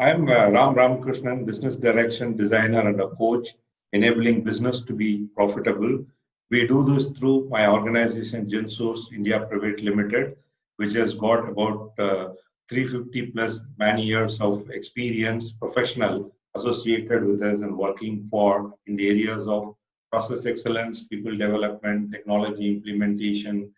I'm Ramakrishnan, business direction designer and a coach, enabling business to be profitable. We do this through my organization, GenSource India Private Limited, which has got about 350 plus many years of experience, professional associated with us and working for in the areas of process excellence, people development, technology implementation,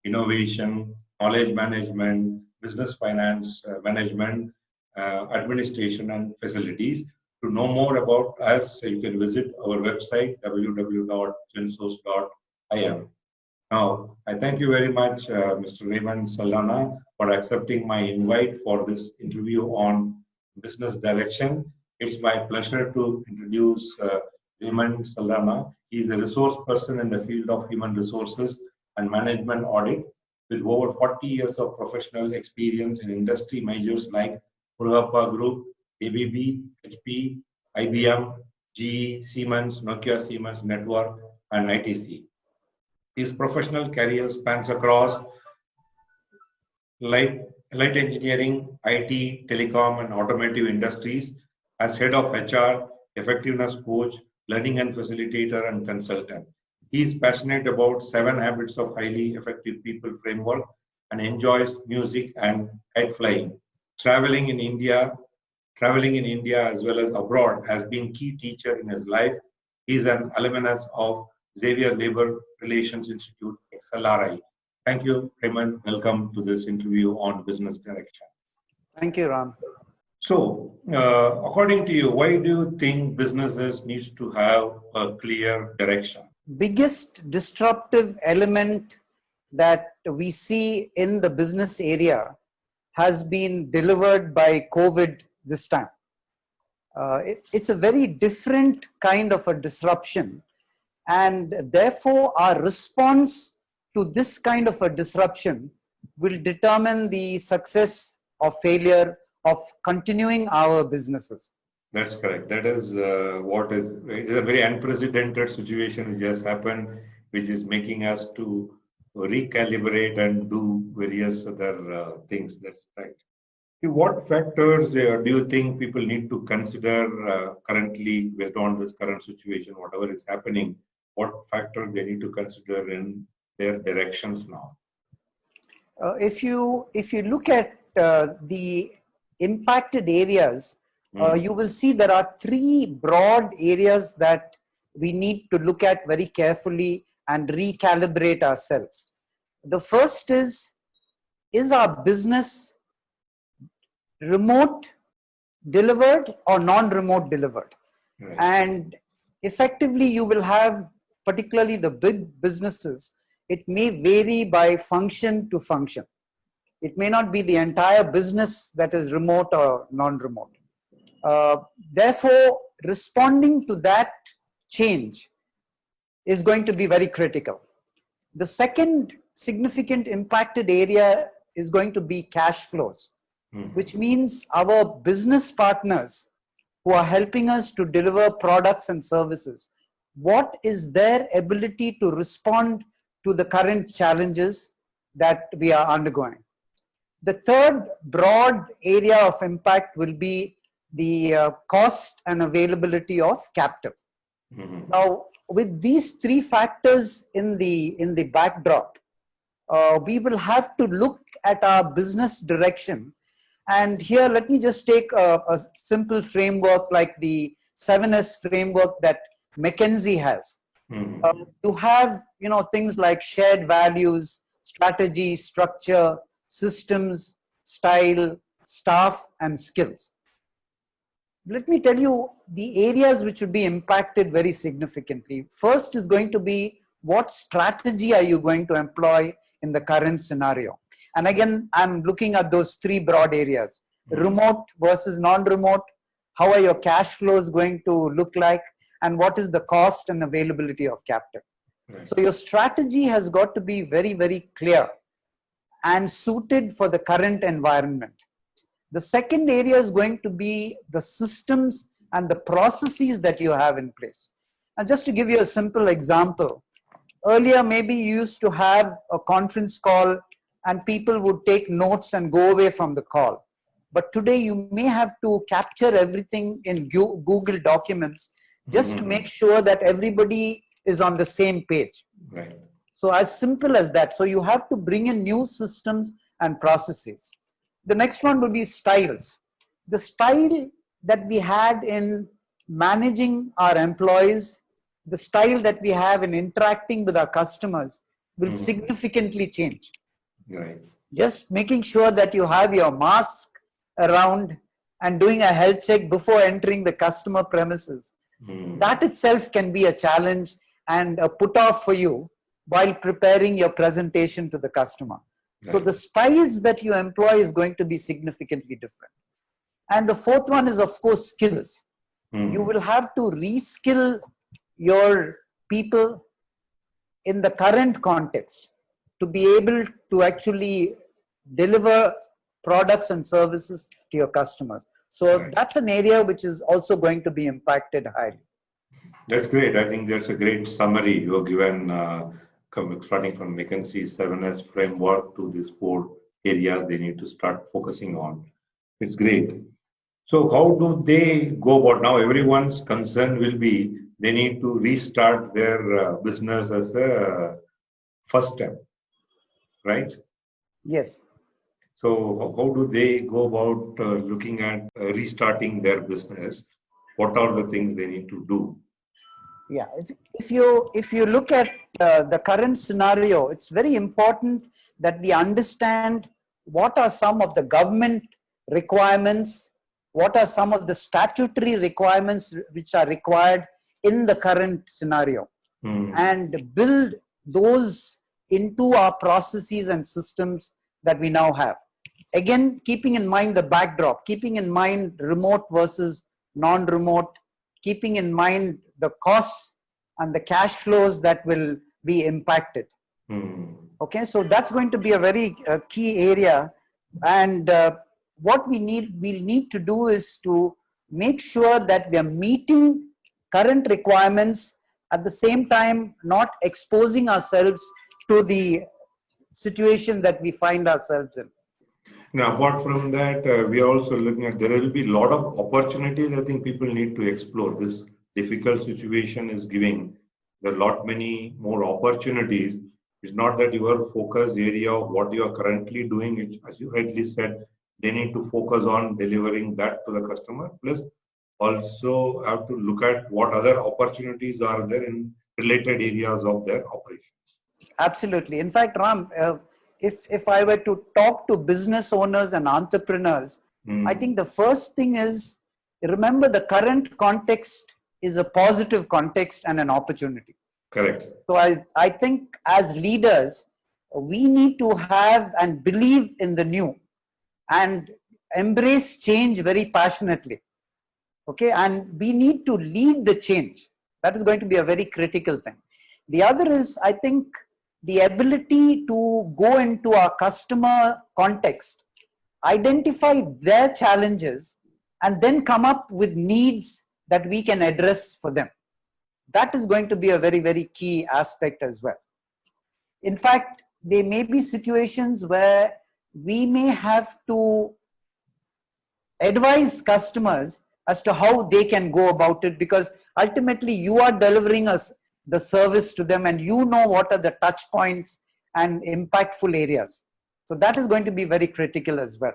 innovation, knowledge management, business finance management, administration and facilities. To know more about us, you can visit our website www.gensource.im. Now, I thank you very much, Mr. Raymond Saldanha, for accepting my invite for this interview on business direction. It's my pleasure to introduce Raymond Saldanha. He is a resource person in the field of human resources and management audit with over 40 years of professional experience in industry majors like Murugappa Group, ABB, HP, IBM, GE, Siemens, Nokia, Siemens Network, and ITC. His professional career spans across light engineering, IT, telecom, and automotive industries as head of HR, effectiveness coach, learning and facilitator, and consultant. He is passionate about 7 habits of highly effective people framework and enjoys music and kite flying. Traveling in India as well as abroad has been key teacher in his life. He is an alumnus of Xavier Labor Relations Institute, XLRI. Thank you, Raymond. Welcome to this interview on business direction. Thank you, Ram. So, according to you, why do you think businesses needs to have a clear direction? Biggest disruptive element that we see in the business area has been delivered by COVID this time. It's a very different kind of a disruption, and therefore our response to this kind of a disruption will determine the success or failure of continuing our businesses. That's correct. That is it is a very unprecedented situation which has happened, which is making us to recalibrate and do various other things. That's right. What factors do you think people need to consider currently based on this current situation, whatever is happening? What factors they need to consider in their directions now? If you look at the impacted areas, you will see there are 3 broad areas that we need to look at very carefully and recalibrate ourselves. The first is our business remote delivered or non-remote delivered? Right. And effectively you will have, particularly the big businesses, it may vary by function to function. It may not be the entire business that is remote or non-remote. Therefore, responding to that change is going to be very critical. The second significant impacted area is going to be cash flows, which means our business partners who are helping us to deliver products and services, what is their ability to respond to the current challenges that we are undergoing. The third broad area of impact will be the cost and availability of capital. Now, with these 3 factors in the backdrop, we will have to look at our business direction. And here, let me just take a simple framework like the 7S framework that McKinsey has. You have, things like shared values, strategy, structure, systems, style, staff, and skills. Let me tell you the areas which would be impacted very significantly. First is going to be, what strategy are you going to employ in the current scenario? And again, I'm looking at those 3 broad areas: remote versus non-remote. How are your cash flows going to look like? And what is the cost and availability of capital? Right. So your strategy has got to be very, very clear and suited for the current environment. The second area is going to be the systems and the processes that you have in place. And just to give you a simple example, earlier maybe you used to have a conference call and people would take notes and go away from the call. but today you may have to capture everything in Google documents just to make sure that everybody is on the same page. Right. So as simple as that. So you have to bring in new systems and processes. The next one would be styles. The style that we had in managing our employees, the style that we have in interacting with our customers will significantly change. Right. Just making sure that you have your mask around and doing a health check before entering the customer premises. That itself can be a challenge and a put off for you while preparing your presentation to the customer. Right. So the styles that you employ is going to be significantly different. And the fourth one is, of course, skills. You will have to reskill your people in the current context to be able to actually deliver products and services to your customers. So right. That's an area which is also going to be impacted highly. That's great. I think that's a great summary you have given, starting from McKinsey's 7S framework to these 4 areas they need to start focusing on. It's great. So how do they go about now? Everyone's concern will be they need to restart their business as the first step, right? Yes. So how do they go about looking at restarting their business? What are the things they need to do? Yeah, if you look at the current scenario, it's very important that we understand what are some of the government requirements, what are some of the statutory requirements which are required in the current scenario, and build those into our processes and systems that we now have. Again, keeping in mind the backdrop, keeping in mind remote versus non-remote, keeping in mind the costs and the cash flows that will be impacted. Okay, so that's going to be a very key area. And what we'll need to do is to make sure that we are meeting current requirements, at the same time not exposing ourselves to the situation that we find ourselves in. Now, apart from that, we are also looking at, there will be a lot of opportunities I think people need to explore. This difficult situation is giving a lot many more opportunities. It's not that your focus area of what you are currently doing, it, as you rightly said, they need to focus on delivering that to the customer. Plus, also have to look at what other opportunities are there in related areas of their operations. Absolutely. In fact, Ram, if I were to talk to business owners and entrepreneurs, I think the first thing is, remember the current context is a positive context and an opportunity. Correct. So I think as leaders, we need to have and believe in the new and embrace change very passionately. Okay, and we need to lead the change. That is going to be a very critical thing. The other is, I think, the ability to go into our customer context, identify their challenges, and then come up with needs that we can address for them. That is going to be a very, very key aspect as well. In fact, there may be situations where we may have to advise customers as to how they can go about it, because ultimately you are delivering us the service to them and you know what are the touch points and impactful areas. So that is going to be very critical as well.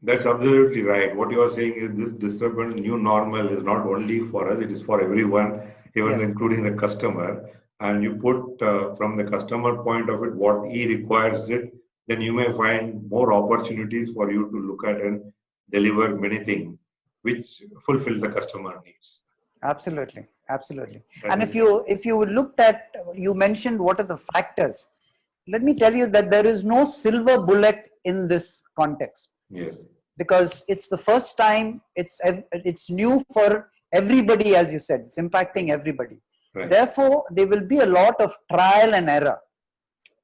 That's absolutely right. What you are saying is this disruption, new normal is not only for us, it is for everyone, even including the customer. And you put from the customer point of it, what he requires it, then you may find more opportunities for you to look at and deliver many things which fulfill the customer needs. Absolutely, absolutely. And if you looked at, you mentioned what are the factors. Let me tell you that there is no silver bullet in this context. Yes. Because it's the first time, it's new for everybody, as you said, it's impacting everybody. Right. Therefore, there will be a lot of trial and error.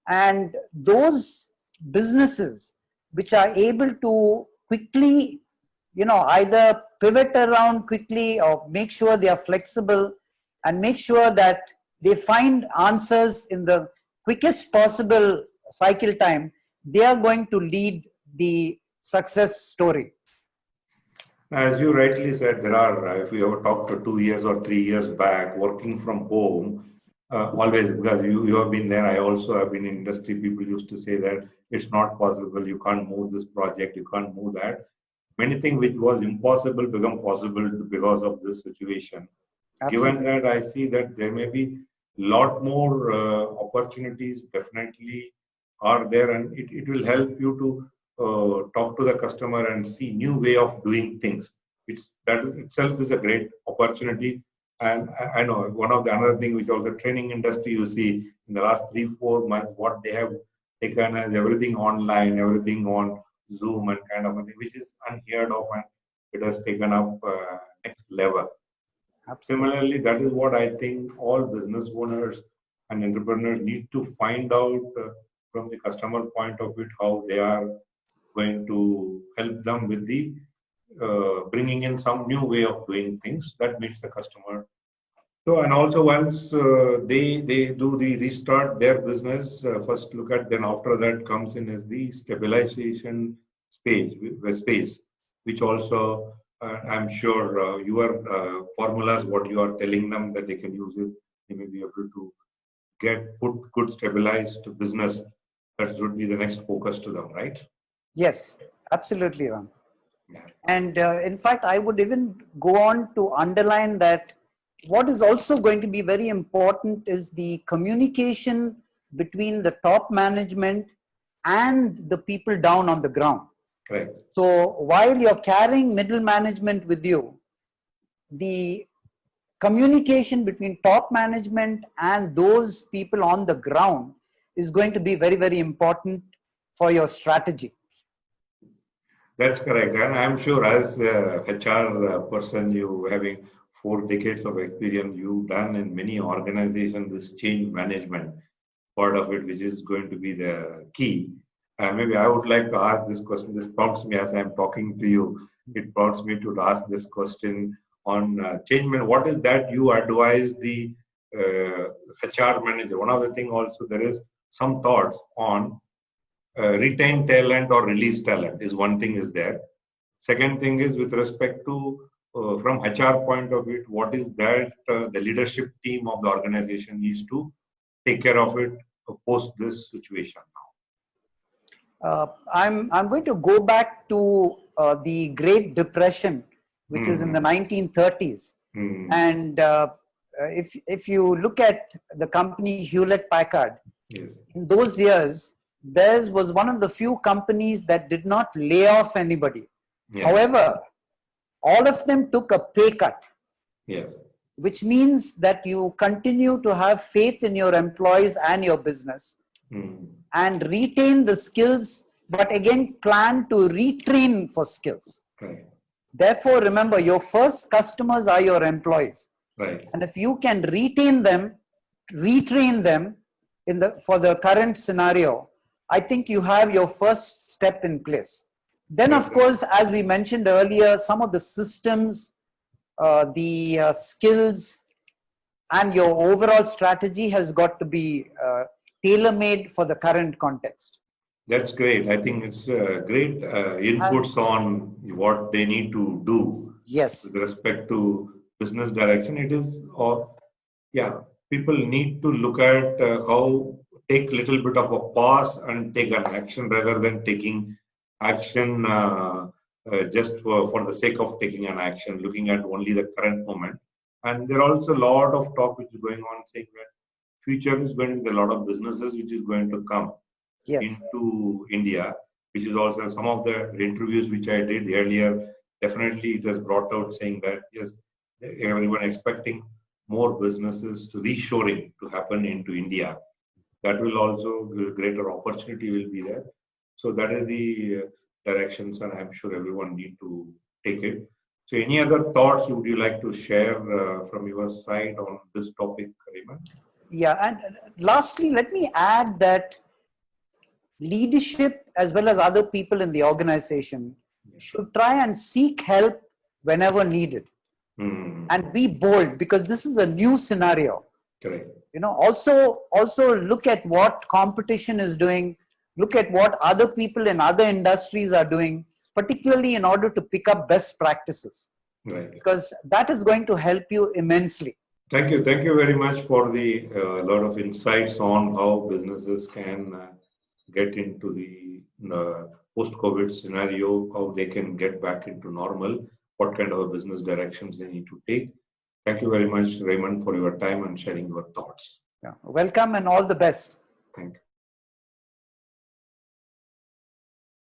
And those businesses which are able to quickly, either pivot around quickly or make sure they are flexible and make sure that they find answers in the quickest possible cycle time, they are going to lead the success story? As you rightly said, there are, if you ever talked to 2 years or 3 years back, working from home, always, because you have been there, I also have been in industry, people used to say that it's not possible, you can't move this project, you can't move that. Many things which was impossible become possible because of this situation. Absolutely. Given that, I see that there may be lot more opportunities definitely are there, and it will help you to talk to the customer and see new way of doing things. That itself is a great opportunity. And I know one of the another thing which was the training industry, you see in the last 3-4 months what they have taken as everything online, everything on Zoom and kind of a thing, which is unheard of, and it has taken up next level. Absolutely. Similarly, that is what I think all business owners and entrepreneurs need to find out from the customer point of view, how they are going to help them with the bringing in some new way of doing things that meets the customer. So, and also once they do the restart their business, first look at, then after that comes in as the stabilization space, which also I'm sure your formulas, what you are telling them that they can use it, they may be able to put good stabilized business. That would be the next focus to them, right? Yes, absolutely, Ram. Yeah. And in fact, I would even go on to underline that what is also going to be very important is the communication between the top management and the people down on the ground. Correct. So while you're carrying middle management with you, the communication between top management and those people on the ground is going to be very, very important for your strategy. That's correct. And I'm sure as a HR person, you having 4 decades of experience, you've done in many organizations this change management part of it, which is going to be the key. Maybe I would like to ask this question. This prompts me as I'm talking to you. It prompts me to ask this question on change management. What is that you advise the HR manager? One of the things also, there is some thoughts on retain talent or release talent is one thing is there. Second thing is with respect to from HR point of view, what is that the leadership team of the organization needs to take care of it post this situation now. I'm going to go back to the Great Depression, which is in the 1930s. And if you look at the company Hewlett Packard, Yes. in those years, theirs was one of the few companies that did not lay off anybody. Yes. However, all of them took a pay cut. Yes. Which means that you continue to have faith in your employees and your business and retain the skills, but again plan to retrain for skills. Right. Therefore, remember, your first customers are your employees. Right. And if you can retain them, retrain them for the current scenario, I think you have your first step in place. Then, of course, as we mentioned earlier, some of the systems, the skills, and your overall strategy has got to be tailor-made for the current context. That's great. I think it's great inputs on what they need to do. Yes. With respect to business direction, it is, or yeah, people need to look at how take little bit of a pause and take an action rather than taking action just for the sake of taking an action, looking at only the current moment. And there are also a lot of talk which is going on saying that future is going to be a lot of businesses which is going to come into India, which is also some of the interviews which I did earlier. Definitely it has brought out saying that yes, everyone expecting more businesses to reshoring to happen into India. That will also greater opportunity will be there. So that is the directions, and I'm sure everyone need to take it. So any other thoughts would you like to share from your side on this topic, Raymond? Yeah, and lastly, let me add that leadership as well as other people in the organization should try and seek help whenever needed. And be bold, because this is a new scenario. Correct. Also look at what competition is doing, look at what other people in other industries are doing, particularly in order to pick up best practices, Right. because that is going to help you immensely. Thank you. Thank you very much for the lot of insights on how businesses can get into the post-COVID scenario, how they can get back into normal, what kind of a business directions they need to take. Thank you very much, Raymond, for your time and sharing your thoughts. Yeah. Welcome and all the best. Thank you.